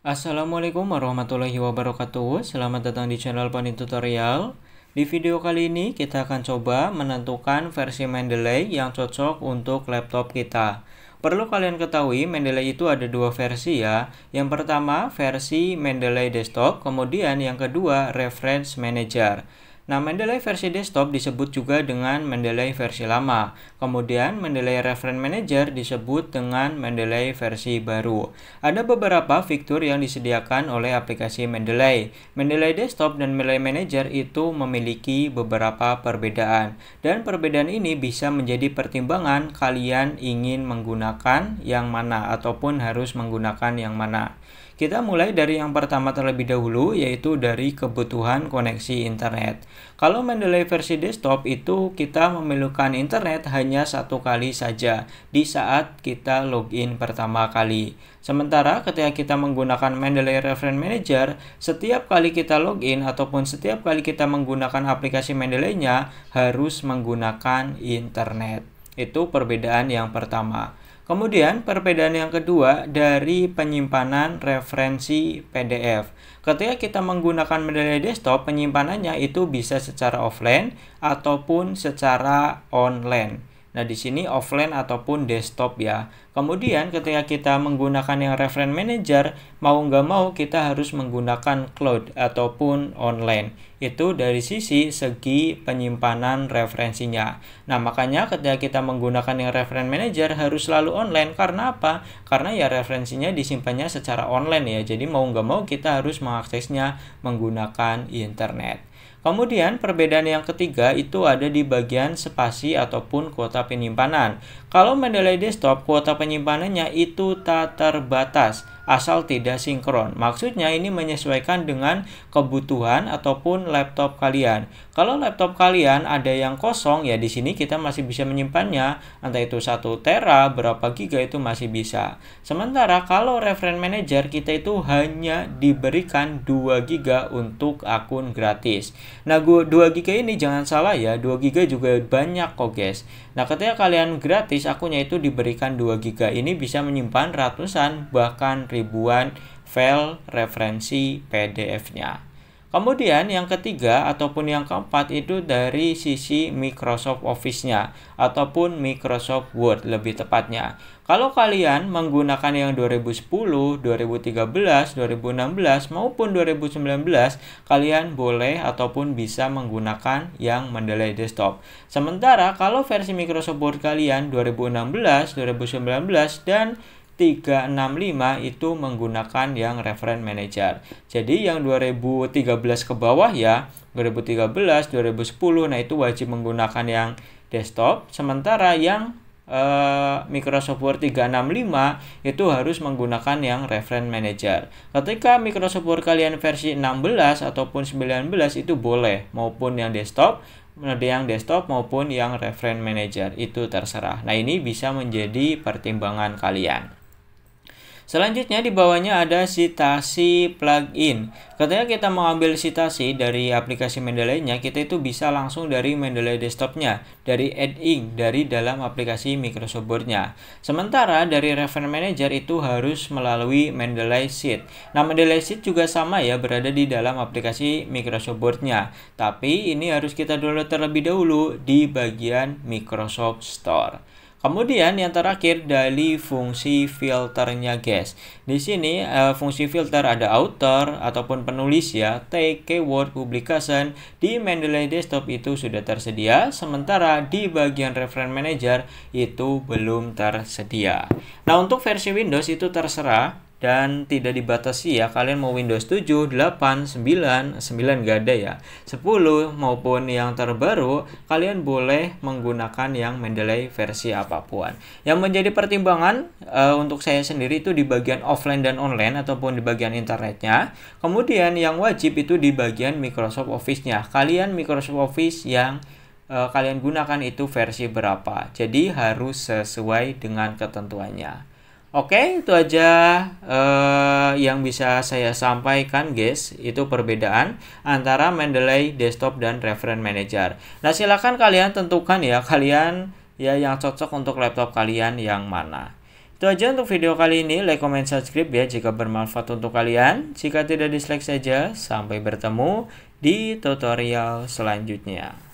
Assalamualaikum warahmatullahi wabarakatuh. Selamat datang di channel Pani Tutorial. Di video kali ini kita akan coba menentukan versi Mendeley yang cocok untuk laptop kita. Perlu kalian ketahui, Mendeley itu ada dua versi ya. Yang pertama versi Mendeley Desktop, kemudian yang kedua Reference Manager. Nah, Mendeley versi desktop disebut juga dengan Mendeley versi lama. Kemudian, Mendeley Reference Manager disebut dengan Mendeley versi baru. Ada beberapa fitur yang disediakan oleh aplikasi Mendeley. Mendeley Desktop dan Mendeley Manager itu memiliki beberapa perbedaan. Dan perbedaan ini bisa menjadi pertimbangan kalian ingin menggunakan yang mana ataupun harus menggunakan yang mana. Kita mulai dari yang pertama terlebih dahulu, yaitu dari kebutuhan koneksi internet. Kalau Mendeley versi desktop itu kita memerlukan internet hanya satu kali saja di saat kita login pertama kali. Sementara ketika kita menggunakan Mendeley Reference Manager, setiap kali kita login ataupun setiap kali kita menggunakan aplikasi Mendeley-nya harus menggunakan internet. Itu perbedaan yang pertama. Kemudian perbedaan yang kedua dari penyimpanan referensi PDF. Ketika kita menggunakan Mendeley Desktop, penyimpanannya itu bisa secara offline ataupun secara online. Nah, di sini offline ataupun desktop ya. Kemudian ketika kita menggunakan yang Reference Manager, mau nggak mau kita harus menggunakan cloud ataupun online. Itu dari segi penyimpanan referensinya. Nah, makanya ketika kita menggunakan yang Reference Manager harus selalu online. Karena apa? Karena ya referensinya disimpannya secara online ya. Jadi mau nggak mau kita harus mengaksesnya menggunakan internet. Kemudian perbedaan yang ketiga itu ada di bagian spasi ataupun kuota penyimpanan. Kalau Mendeley Desktop, kuota penyimpanannya itu tak terbatas asal tidak sinkron. Maksudnya ini menyesuaikan dengan kebutuhan ataupun laptop kalian. Kalau laptop kalian ada yang kosong, ya di sini kita masih bisa menyimpannya, entah itu 1 tera, berapa giga itu masih bisa. Sementara kalau Reference Manager kita itu hanya diberikan 2 giga untuk akun gratis. Nah, 2 giga ini jangan salah ya, 2 giga juga banyak kok guys. Nah, ketika kalian gratis, akunnya itu diberikan 2 giga. Ini bisa menyimpan ratusan bahkan ribuan file referensi PDF-nya. Kemudian yang ketiga ataupun yang keempat itu dari sisi Microsoft Office-nya ataupun Microsoft Word lebih tepatnya. Kalau kalian menggunakan yang 2010, 2013, 2016 maupun 2019, kalian boleh ataupun bisa menggunakan yang Mendeley Desktop. Sementara kalau versi Microsoft Word kalian 2016, 2019 dan 365 itu menggunakan yang Reference Manager. Jadi yang 2013 ke bawah ya, 2013, 2010, nah itu wajib menggunakan yang desktop. Sementara yang Microsoft Word 365 itu harus menggunakan yang Reference Manager. Ketika Microsoft Word kalian versi 16 ataupun 19 itu boleh, maupun yang desktop maupun yang Reference Manager, itu terserah. Nah, ini bisa menjadi pertimbangan kalian. Selanjutnya di bawahnya ada citasi plugin. Ketika kita mengambil citasi dari aplikasi Mendeley-nya, kita itu bisa langsung dari Mendeley Desktop-nya, dari add-in, dari dalam aplikasi Microsoft Word-nya. Sementara dari Reference Manager itu harus melalui Mendeley Sheet. Nah, Mendeley Sheet juga sama ya, berada di dalam aplikasi Microsoft Word-nya. Tapi ini harus kita download terlebih dahulu di bagian Microsoft Store. Kemudian yang terakhir dari fungsi filternya guys. Di sini fungsi filter ada author ataupun penulis ya, tag, keyword, publication. Di Mendeley Desktop itu sudah tersedia, sementara di bagian Reference Manager itu belum tersedia. Nah, untuk versi Windows itu terserah dan tidak dibatasi ya, kalian mau Windows 7, 8, 9 gak ada ya, 10 maupun yang terbaru kalian boleh menggunakan yang Mendeley versi apapun. Yang menjadi pertimbangan untuk saya sendiri itu di bagian offline dan online ataupun di bagian internetnya. Kemudian yang wajib itu di bagian Microsoft Office-nya. Kalian Microsoft Office yang kalian gunakan itu versi berapa, jadi harus sesuai dengan ketentuannya. Oke, itu aja yang bisa saya sampaikan guys. Itu perbedaan antara Mendeley Desktop dan Reference Manager. Nah, silakan kalian tentukan ya, kalian ya yang cocok untuk laptop kalian yang mana. Itu aja untuk video kali ini. Like, comment, subscribe ya jika bermanfaat untuk kalian. Jika tidak, dislike saja. Sampai bertemu di tutorial selanjutnya.